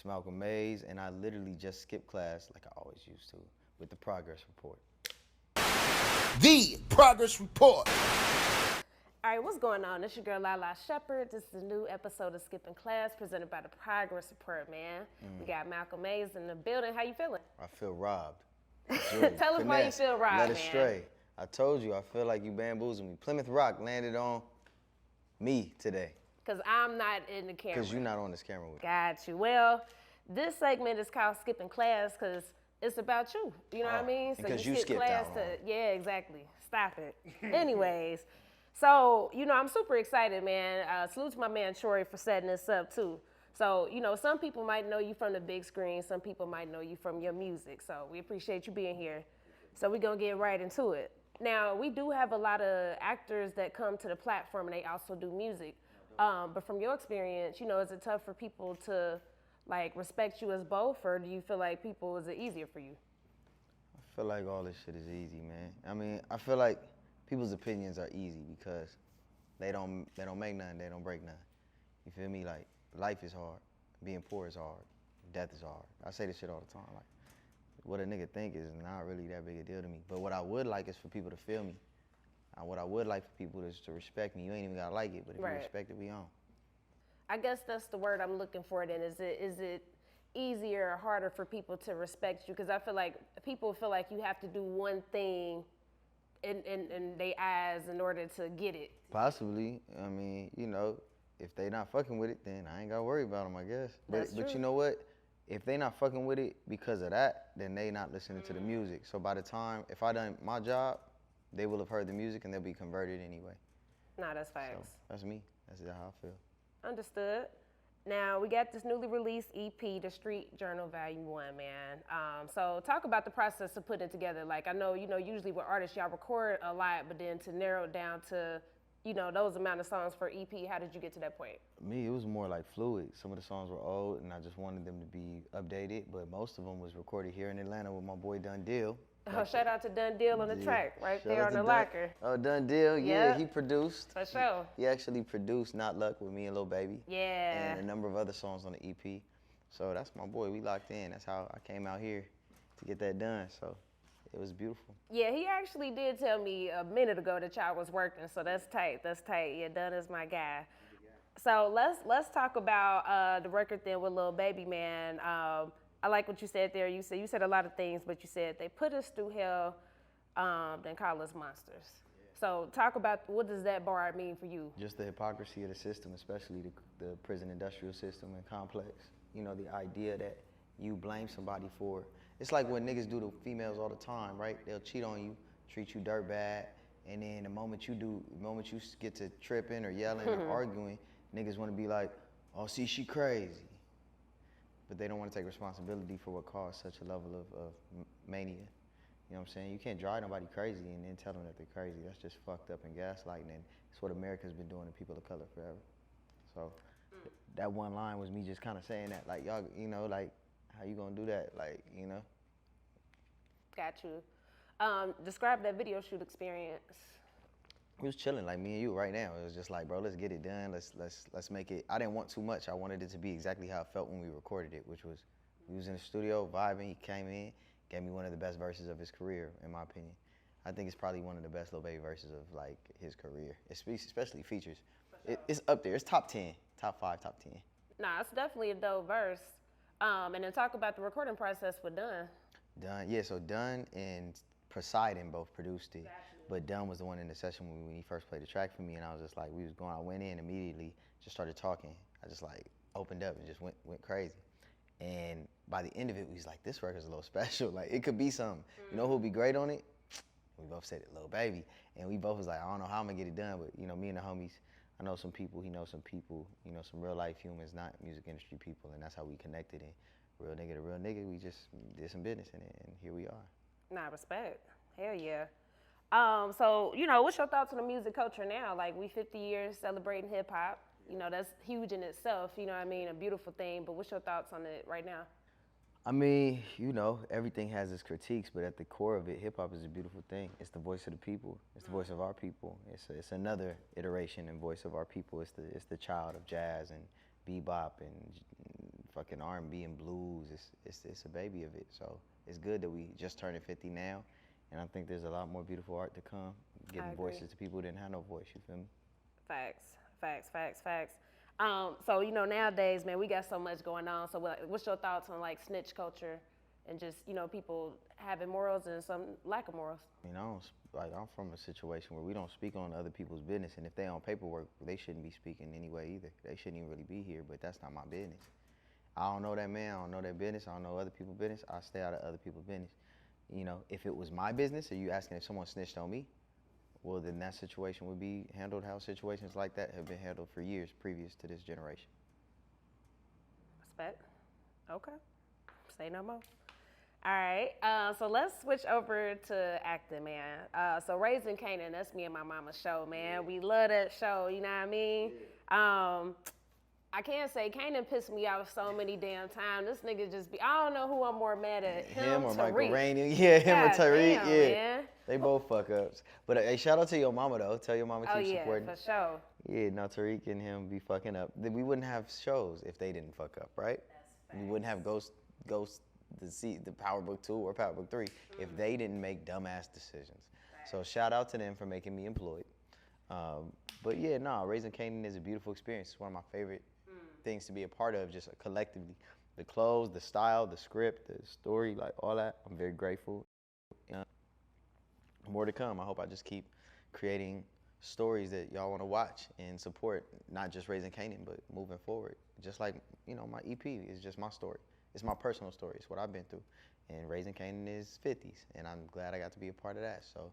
It's Malcolm Mays, and I literally just skipped class like I always used to with the progress report. The Progress Report. All right, what's going on? It's your girl Lala Shepherd. This is a new episode of Skipping Class presented by the Progress Report, man. We got Malcolm Mays in the building. How you feeling? I feel robbed. Tell us why you feel robbed, Led man. astray. I told you, I feel like you bamboozled me. Plymouth Rock landed on me today. Because I'm not in the camera. Because you're not on this camera with me. Got you. Well, this segment is called Skipping Class because it's about you. You know what I mean? So because you skip skipped class out to, on it. yeah, exactly. Stop it. Anyways, so, I'm super excited, man. Salute to my man Troy for setting this up, too. So, some people might know you from the big screen. Some people might know you from your music. So we appreciate you being here. So we're going to get right into it. Now, we do have a lot of actors that come to the platform and they also do music. But from your experience, is it tough for people to respect you as both, or do you feel like is it easier for you? I feel like all this shit is easy, man. I mean, I feel like people's opinions are easy because they don't make none, they don't break none. You feel me? Like, life is hard. Being poor is hard. Death is hard. I say this shit all the time. Like, what a nigga think is not really that big a deal to me. But what I would like is for people to feel me. What I would like for people is to respect me. You ain't even gotta like it, but if you respect it, we on. I guess that's the word I'm looking for then. Is it easier or harder for people to respect you? Because I feel like people feel like you have to do one thing in their eyes in order to get it. Possibly. I mean, if they not fucking with it, then I ain't gotta worry about them, I guess. That's But true. you know what? If they not fucking with it because of that, then they not listening to the music. So by the time, if I done my job, they will have heard the music and they'll be converted anyway. Nah, that's facts. So that's me. That's how I feel. Understood. Now, we got this newly released EP, The Street Journal Volume 1, man. So talk about the process of putting it together. Like, I know, usually with artists, y'all record a lot, but then to narrow it down to, those amount of songs for EP, how did you get to that point? Me, it was more like fluid. Some of the songs were old and I just wanted them to be updated, but most of them was recorded here in Atlanta with my boy Dun Deal. Oh, shout out to Dun Deal on the track, right there on the locker. Oh, Dun Deal, yeah, he produced. For sure. He actually produced Not Luck with me and Lil Baby. Yeah. And a number of other songs on the EP. So that's my boy, we locked in. That's how I came out here to get that done, so it was beautiful. Yeah, he actually did tell me a minute ago that y'all was working, so that's tight, Yeah, Dun is my guy. So let's talk about the record then with Lil Baby, man. I like what you said there. You said a lot of things, but you said they put us through hell, then call us monsters. Yeah. So talk about what does that bar mean for you? Just the hypocrisy of the system, especially the prison industrial system and complex. The idea that you blame somebody for. It's like what niggas do to females all the time, right? They'll cheat on you, treat you dirt bad, and then the moment you get to tripping or yelling or arguing, niggas want to be like, oh, see, she crazy. But they don't want to take responsibility for what caused such a level of mania. You know what I'm saying? You can't drive nobody crazy and then tell them that they're crazy. That's just fucked up and gaslighting, and it's what America's been doing to people of color forever. So that one line was me just kind of saying that, like, y'all, like, how you gonna do that? Like, Got you. Describe that video shoot experience. We was chilling like me and you right now. It was just like, bro, let's get it done. Let's make it. I didn't want too much. I wanted it to be exactly how it felt when we recorded it, which was we was in the studio vibing. He came in, gave me one of the best verses of his career, in my opinion. I think it's probably one of the best Lil Baby verses of like his career, especially features. It's up there. It's top 10, top 5, top 10. Nah, it's definitely a dope verse. And then talk about the recording process with Dun. Yeah. So Dun and Poseidon both produced it. But Dunn was the one in the session when he first played the track for me, and I was just like, I went in immediately, just started talking. I just like opened up and just went crazy. And by the end of it, we was like, this record's a little special. Like, it could be something. You know who'll be great on it? We both said it, Lil Baby. And we both was like, I don't know how I'm gonna get it done, but me and the homies, I know some people, he knows some people, some real life humans, not music industry people, and that's how we connected. And real nigga to real nigga, we just did some business in it, and here we are. Nah, respect. Hell yeah. So, what's your thoughts on the music culture now? Like, we 50 years celebrating hip hop. That's huge in itself, a beautiful thing. But what's your thoughts on it right now? I mean, everything has its critiques, but at the core of it, hip hop is a beautiful thing. It's the voice of the people. It's the voice of our people. It's another iteration and voice of our people. It's the child of jazz and bebop and fucking R&B and blues. It's a baby of it. So it's good that we just turning 50 now, and I think there's a lot more beautiful art to come, giving voices to people who didn't have no voice. You feel me? Facts. So, you know, nowadays, man, we got so much going on. So what's your thoughts on like snitch culture and just, you know, people having morals and some lack of morals? You know, I'm from a situation where we don't speak on other people's business, and if they on paperwork, they shouldn't be speaking anyway either. They shouldn't even really be here, but that's not my business. I don't know that man, I don't know their business, I don't know other people's business. I stay out of other people's business. You know, if it was my business, are you asking if someone snitched on me? Well, then that situation would be handled how situations like that have been handled for years previous to this generation. Respect. Okay. Say no more. All right. So let's switch over to acting, man. So Raising Kanan, that's me and my mama's show, man. We love that show, you know what I mean? I can't say Kanan pissed me off so many damn times. This nigga just be, I don't know who I'm more mad at. Him or Tariq. Michael Rainey. Yeah, him or Tariq. Damn, yeah. Man. They both fuck ups. But hey, shout out to your mama though. Tell your mama keep supporting. For sure. Yeah, no, Tariq and him be fucking up. We wouldn't have shows if they didn't fuck up, right? We wouldn't have Ghost the Power Book 2 or Power Book 3 if they didn't make dumbass decisions. So shout out to them for making me employed. But yeah, no, Raising Kanan is a beautiful experience. It's one of my favorite things to be a part of, just collectively. The clothes, the style, the script, the story, like all that. I'm very grateful. More to come. I hope I just keep creating stories that y'all want to watch and support, not just Raising Kanan, but moving forward. Just like, you know, my EP is just my story. It's my personal story. It's what I've been through. And Raising Kanan is 50s, and I'm glad I got to be a part of that. So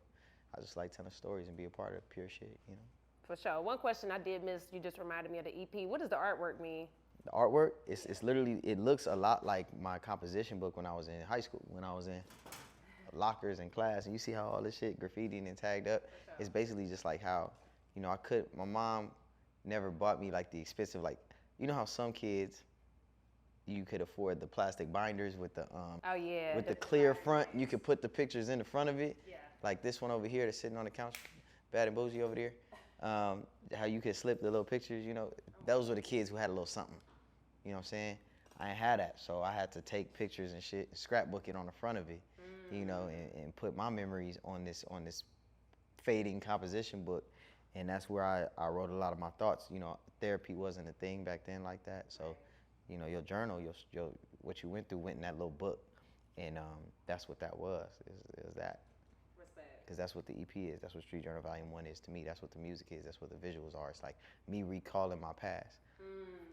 I just like telling stories and be a part of pure shit, you know. For sure. One question I did miss, you just reminded me of the EP. What does the artwork mean? The artwork, it's literally, it looks a lot like my composition book when I was in high school, when I was in lockers in class, and you see how all this shit graffitied and tagged up. Sure. It's basically just like how, you know, my mom never bought me like the expensive, like, you know how some kids, you could afford the plastic binders with the with the clear front. You could put the pictures in the front of it, like this one over here that's sitting on the couch, Bad and Bougie over there. How you could slip the little pictures, you know, those were the kids who had a little something. You know what I'm saying? I ain't had that, so I had to take pictures and shit, scrapbook it on the front of it, you know, and put my memories on this fading composition book, and that's where I wrote a lot of my thoughts. You know, therapy wasn't a thing back then like that, so you know, your journal, your what you went through went in that little book, and that's what that was. Is that. Because that's what the EP is. That's what Street Journal Volume 1 is to me. That's what the music is. That's what the visuals are. It's like me recalling my past.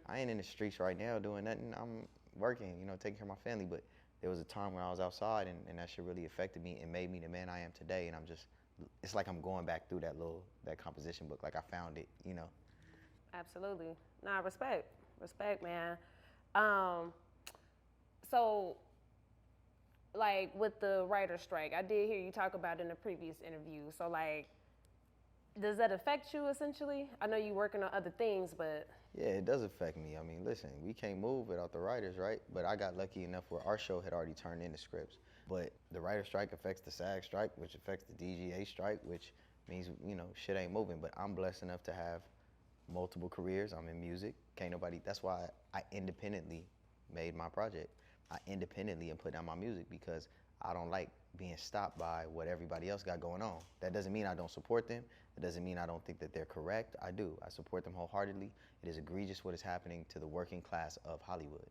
I ain't in the streets right now doing nothing. I'm working, you know, taking care of my family. But there was a time when I was outside, and that shit really affected me and made me the man I am today. And it's like I'm going back through that composition book. Like I found it, you know. Absolutely. Nah, respect, man. So, like with the writer's strike, I did hear you talk about it in a previous interview. So like, does that affect you essentially? I know you're working on other things, but. Yeah, it does affect me. I mean, listen, we can't move without the writers, right? But I got lucky enough where our show had already turned into scripts. But the writer's strike affects the SAG strike, which affects the DGA strike, which means, you know, shit ain't moving. But I'm blessed enough to have multiple careers. I'm in music. That's why I independently made my project. I independently and put down my music because I don't like being stopped by what everybody else got going on. That doesn't mean I don't support them. It doesn't mean I don't think that they're correct. I do. I support them wholeheartedly. It is egregious what is happening to the working class of Hollywood.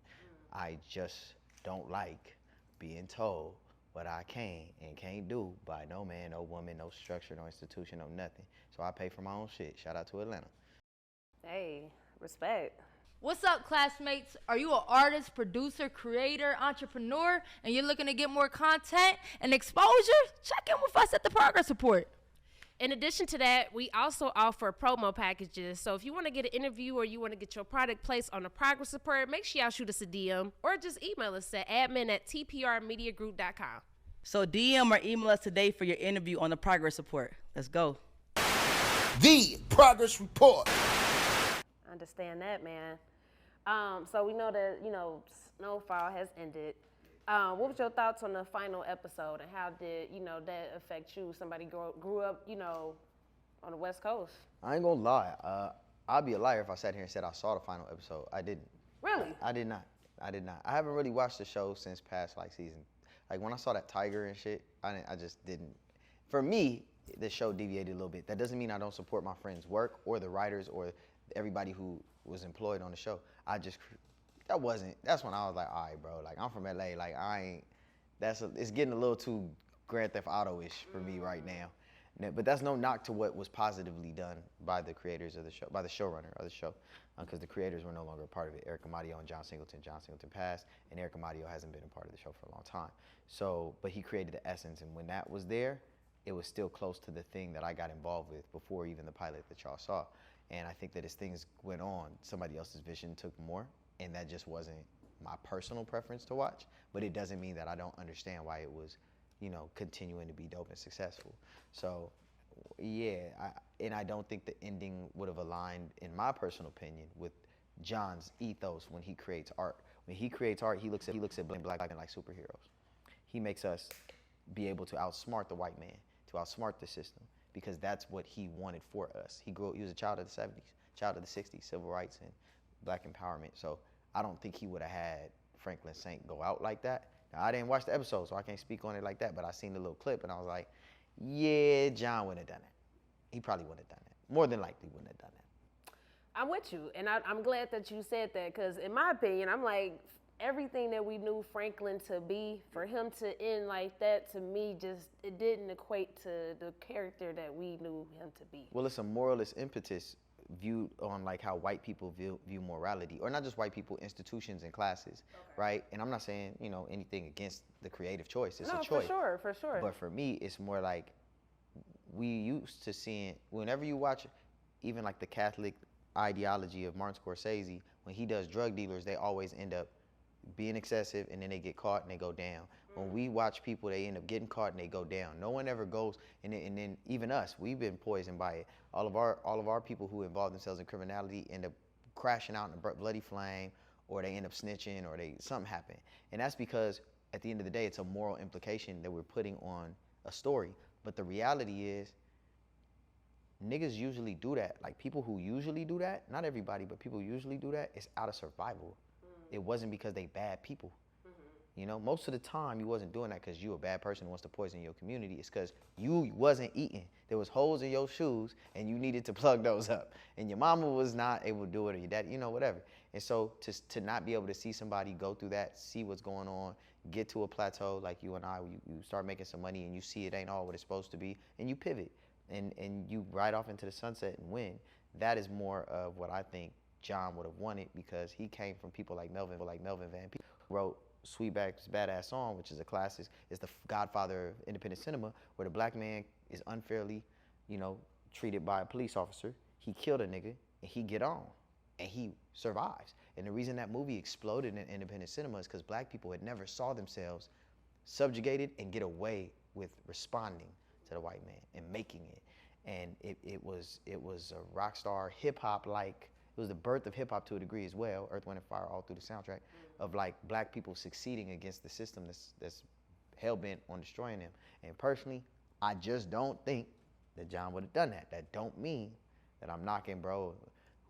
I just don't like being told what I can and can't do by no man, no woman, no structure, no institution, no nothing. So I pay for my own shit. Shout out to Atlanta. Hey, respect. What's up, classmates? Are you an artist, producer, creator, entrepreneur, and you're looking to get more content and exposure? Check in with us at the Progress Report. In addition to that, we also offer promo packages. So if you want to get an interview or you want to get your product placed on the Progress Report, make sure y'all shoot us a DM or just email us at admin@tprmediagroup.com. So DM or email us today for your interview on the Progress Report. Let's go. The Progress Report. Understand that, man. So we know that, you know, Snowfall has ended. What was your thoughts on the final episode and how did, you know, that affect you? Somebody grew up, you know, on the West Coast. I ain't gonna lie. I'd be a liar if I sat here and said I saw the final episode. I didn't. Really? I did not. I did not. I haven't really watched the show since past like season. Like when I saw that tiger and shit, I just didn't. For me, the show deviated a little bit. That doesn't mean I don't support my friends' work or the writers or everybody who was employed on the show. That's when I was like, all right, bro, like I'm from LA, like it's getting a little too Grand Theft Auto-ish for me right now. But that's no knock to what was positively done by the creators of the show, by the showrunner of the show, because the creators were no longer a part of it. Eric Amadio and John Singleton. John Singleton passed, and Eric Amadio hasn't been a part of the show for a long time. So, but he created the essence, and when that was there, it was still close to the thing that I got involved with before even the pilot that y'all saw. And I think that as things went on, somebody else's vision took more, and that just wasn't my personal preference to watch. But it doesn't mean that I don't understand why it was, continuing to be dope and successful. So, yeah, I don't think the ending would have aligned, in my personal opinion, with John's ethos when he creates art. When he creates art, he looks at black men like superheroes. He makes us be able to outsmart the white man, to outsmart the system, because that's what he wanted for us. He was a child of the 70s, child of the 60s, civil rights and black empowerment. So I don't think he would have had Franklin Saint go out like that. Now, I didn't watch the episode, so I can't speak on it like that, but I seen the little clip and I was like, yeah, John wouldn't have done that. He probably wouldn't have done that. More than likely wouldn't have done that. I'm with you, and I'm glad that you said that, because in my opinion, I'm like, everything that we knew Franklin to be, for him to end like that, to me, it didn't equate to the character that we knew him to be. Well, it's a moralist impetus viewed on like how white people view morality, or not just white people, institutions and classes, right? And I'm not saying, anything against the creative choice. It's a choice. For sure. But for me, it's more like we used to seeing, whenever you watch even like the Catholic ideology of Martin Scorsese, when he does drug dealers, they always end up being excessive and then they get caught and they go down. When we watch people, they end up getting caught and they go down. No one ever goes, and then even us, we've been poisoned by it. All of our people who involve themselves in criminality end up crashing out in a bloody flame, or they end up snitching, or something happen. And that's because at the end of the day, it's a moral implication that we're putting on a story. But the reality is, niggas usually do that. Like people who usually do that, not everybody, but people who usually do that, it's out of survival. It wasn't because they bad people. Most of the time you wasn't doing that because you a bad person who wants to poison your community. It's because you wasn't eating. There was holes in your shoes and you needed to plug those up. And your mama was not able to do it, or your daddy, whatever. And so to not be able to see somebody go through that, see what's going on, get to a plateau like you and I, where you start making some money and you see it ain't all what it's supposed to be, and you pivot and you ride off into the sunset and win. That is more of what I think John would have wanted, because he came from people like Melvin Van Peebles, who wrote Sweetback's Badass Song, which is a classic. It's the godfather of independent cinema, where the black man is unfairly, treated by a police officer. He killed a nigga and he get on and he survives. And the reason that movie exploded in independent cinema is because black people had never saw themselves subjugated and get away with responding to the white man and making it. And it was a rock star hip hop like. It was the birth of hip hop to a degree as well, Earth, Wind, and Fire all through the soundtrack, of like black people succeeding against the system that's hell-bent on destroying them. And personally, I just don't think that John would have done that. That don't mean that I'm knocking bro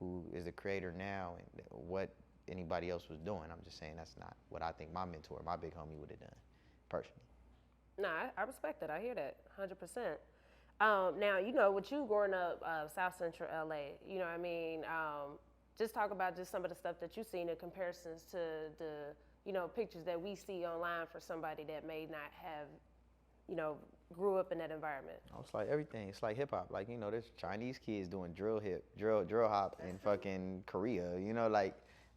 who is the creator now and what anybody else was doing. I'm just saying that's not what I think my mentor, my big homie, would have done, personally. Nah, I respect that. I hear that 100%. Now, with you growing up South Central LA, just talk about just some of the stuff that you've seen in comparisons to the, pictures that we see online for somebody that may not have, grew up in that environment. It's like everything. It's like hip hop. Like, there's Chinese kids doing drill hop in fucking Korea. Like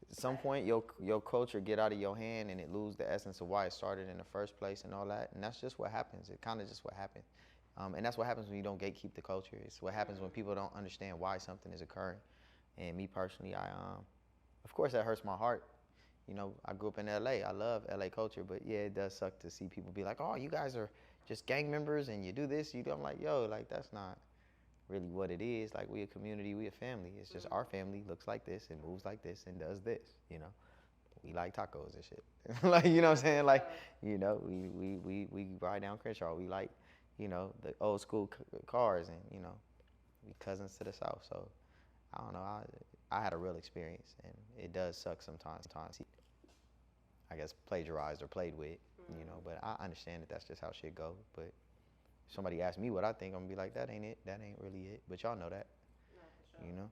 at some point your culture get out of your hand and it lose the essence of why it started in the first place and all that. And that's just what happens. It kind of just what happens. And that's what happens when you don't gatekeep the culture. It's what happens when people don't understand why something is occurring. And me personally, of course that hurts my heart. I grew up in LA. I love LA culture, but yeah, it does suck to see people be like, oh, you guys are just gang members and you do this, you do. I'm like, yo, like that's not really what it is. Like we a community, we a family. It's just our family looks like this and moves like this and does this, We like tacos and shit. Like, you know what I'm saying? Like, we ride down Crenshaw. We like, the old school cars, and, we cousins to the South. So, I don't know. I had a real experience, and it does suck sometimes. I guess, plagiarized or played with, you know. But I understand that that's just how shit go. But if somebody asks me what I think, I'm gonna be like, that ain't it. That ain't really it. But y'all know that, you know.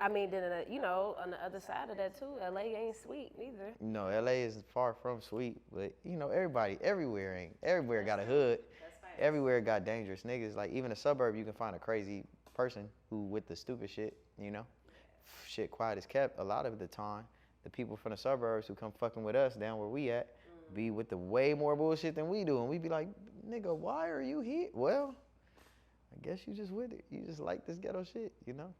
I mean, then you know, on the other side of that too, LA ain't sweet neither. No, LA is far from sweet, but you know, everywhere got a hood. Everywhere got dangerous niggas. Like even a suburb, you can find a crazy person who with the stupid shit, you know. Shit quiet is kept a lot of the time. The people from the suburbs who come fucking with us down where we at be with the way more bullshit than we do, and we be like, nigga, why are you here? Well, I guess you just with it. You just like this ghetto shit, you know.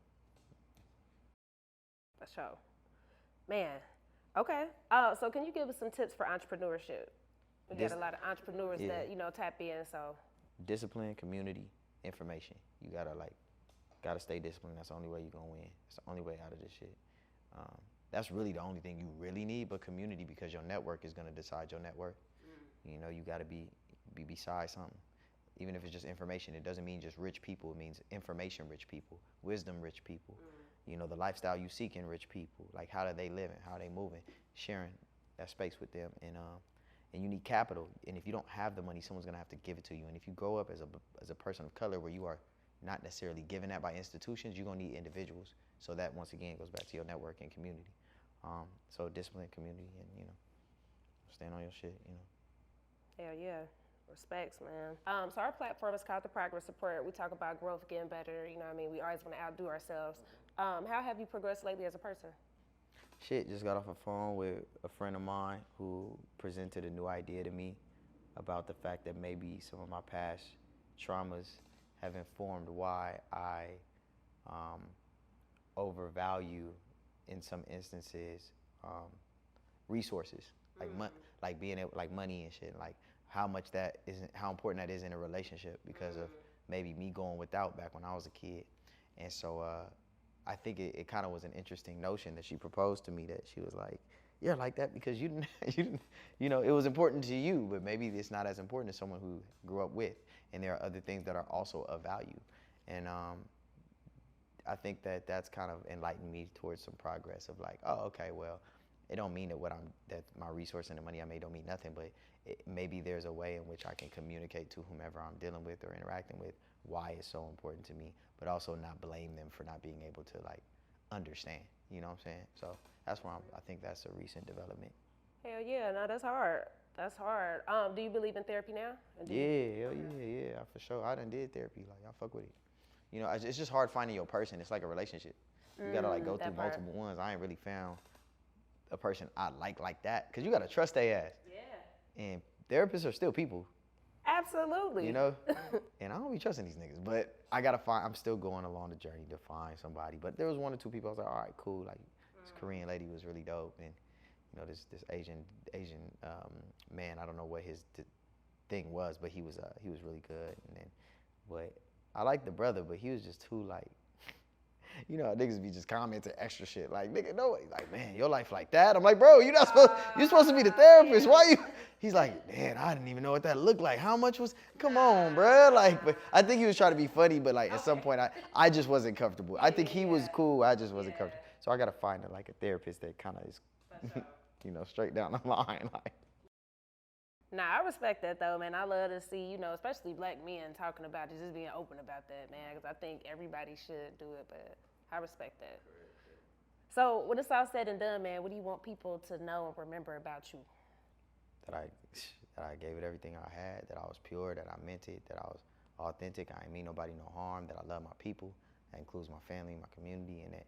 For sure. Man, okay. So can you give us some tips for entrepreneurship? We got a lot of entrepreneurs that, you know, tap in, so. Discipline, community, information. You gotta stay disciplined. That's the only way you're gonna win. It's the only way out of this shit. That's really the only thing you really need, but community, because your network is gonna decide your net worth. You know, you gotta be beside something. Even if it's just information, it doesn't mean just rich people. It means information rich people, wisdom rich people. You know, the lifestyle you seek in rich people, like how are they living, how are they moving, sharing that space with them. And you need capital. And if you don't have the money, someone's gonna have to give it to you. And if you grow up as a person of color where you are not necessarily given that by institutions, you're gonna need individuals. So that once again goes back to your network and community. So discipline, community, and you know, stand on your shit, you know. Hell yeah. Respects, man. So our platform is called The Progress Report. We talk about growth, getting better, you know what I mean? We always want to outdo ourselves. How have you progressed lately as a person? Shit, just got off a phone with a friend of mine who presented a new idea to me about the fact that maybe some of my past traumas have informed why I overvalue, in some instances, resources, like being able, like money and shit, like how important that is in a relationship because of maybe me going without back when I was a kid. And so I think it kind of was an interesting notion that she proposed to me, that she was like, yeah, like that because you didn't, you know, it was important to you, but maybe it's not as important to someone who grew up with. And there are other things that are also of value. And I think that that's kind of enlightened me towards some progress of like, oh, okay, well, it don't mean that my resource and the money I made don't mean nothing, but maybe there's a way in which I can communicate to whomever I'm dealing with or interacting with why it's so important to me, but also not blame them for not being able to like understand, you know what I'm saying? So that's where I think that's a recent development. Hell yeah, no, that's hard. That's hard. Do you believe in therapy now? Yeah, for sure. I done did therapy, like I fuck with it. You know, it's just hard finding your person. It's like a relationship. You gotta like go through multiple ones. I ain't really found a person I like that, cause you gotta trust their ass. Yeah. And therapists are still people. Absolutely. You know, and I don't be trusting these niggas, but I'm still going along the journey to find somebody. But there was one or two people I was like, all right, cool. Like this Korean lady was really dope, and you know, this Asian man, I don't know what his thing was, but he was really good. And then, but I liked the brother, but he was just too like, you know, niggas be just commenting extra shit. Like, nigga, no way. Like, man, your life like that? I'm like, bro, you're supposed to be the therapist. Why you? He's like, man, I didn't even know what that looked like. How much was, come on, bro. Like, but I think he was trying to be funny, but like at some point I just wasn't comfortable. I think he was cool. I just wasn't comfortable. So I got to find like a therapist that kind of is, you know, straight down the line. Like. Nah, I respect that though, man. I love to see, you know, especially black men talking about it, just being open about that, man, because I think everybody should do it, but I respect that. So when it's all said and done, man, what do you want people to know and remember about you? That I gave it everything I had, that I was pure, that I meant it, that I was authentic, I ain't mean nobody no harm, that I love my people, that includes my family, my community, and that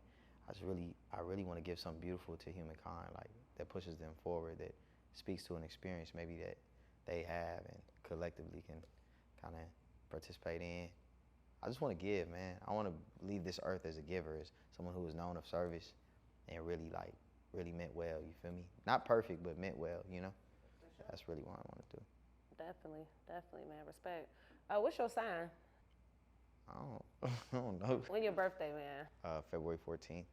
I really want to give something beautiful to humankind, like that pushes them forward, that speaks to an experience maybe that they have and collectively can kind of participate in. I just want to give, man. I want to leave this earth as a giver, as someone who is known of service and really meant well, you feel me? Not perfect, but meant well, you know? Sure. That's really what I want to do. Definitely, man. Respect. What's your sign? I don't know. When your birthday, man? February 14th.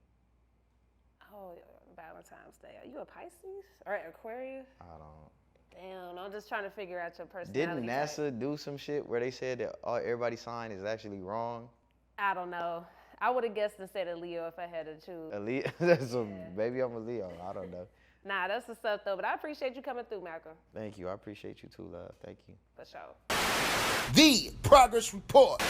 Oh, Valentine's Day. Are you a Pisces or Aquarius? I don't. Damn, I'm just trying to figure out your personality. Didn't NASA do some shit where they said that everybody's sign is actually wrong? I don't know. I would have guessed instead of Leo if I had to choose. Maybe I'm a Leo. I don't know. Nah, that's the stuff though. But I appreciate you coming through, Malcolm. Thank you. I appreciate you too, love. Thank you. For sure. The Progress Report.